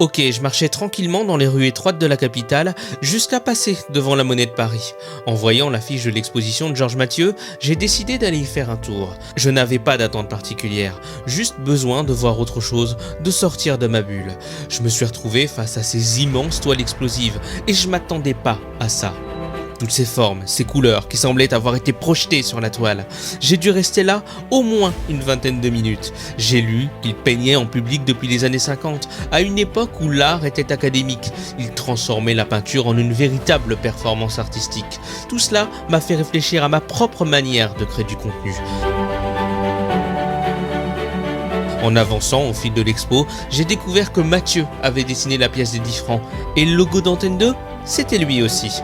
Ok, je marchais tranquillement dans les rues étroites de la capitale jusqu'à passer devant la Monnaie de Paris. En voyant l'affiche de l'exposition de Georges Mathieu, j'ai décidé d'aller y faire un tour. Je n'avais pas d'attente particulière, juste besoin de voir autre chose, de sortir de ma bulle. Je me suis retrouvé face à ces immenses toiles explosives et je m'attendais pas à ça. Toutes ces formes, ces couleurs qui semblaient avoir été projetées sur la toile. J'ai dû rester là au moins une vingtaine de minutes. J'ai lu qu'il peignait en public depuis les années 50, à une époque où l'art était académique. Il transformait la peinture en une véritable performance artistique. Tout cela m'a fait réfléchir à ma propre manière de créer du contenu. En avançant au fil de l'expo, j'ai découvert que Mathieu avait dessiné la pièce des 10 francs et le logo d'Antenne 2, c'était lui aussi.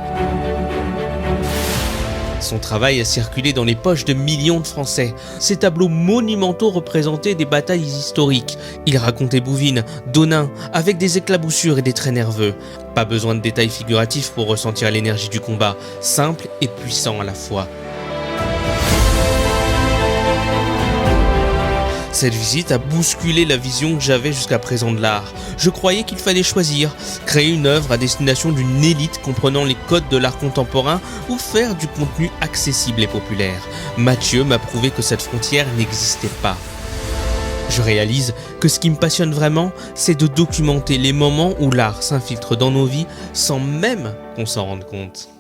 Son travail a circulé dans les poches de millions de Français. Ses tableaux monumentaux représentaient des batailles historiques. Il racontait Bouvines, Donin, avec des éclaboussures et des traits nerveux. Pas besoin de détails figuratifs pour ressentir l'énergie du combat, simple et puissant à la fois. Cette visite a bousculé la vision que j'avais jusqu'à présent de l'art. Je croyais qu'il fallait choisir, créer une œuvre à destination d'une élite comprenant les codes de l'art contemporain ou faire du contenu accessible et populaire. Mathieu m'a prouvé que cette frontière n'existait pas. Je réalise que ce qui me passionne vraiment, c'est de documenter les moments où l'art s'infiltre dans nos vies sans même qu'on s'en rende compte.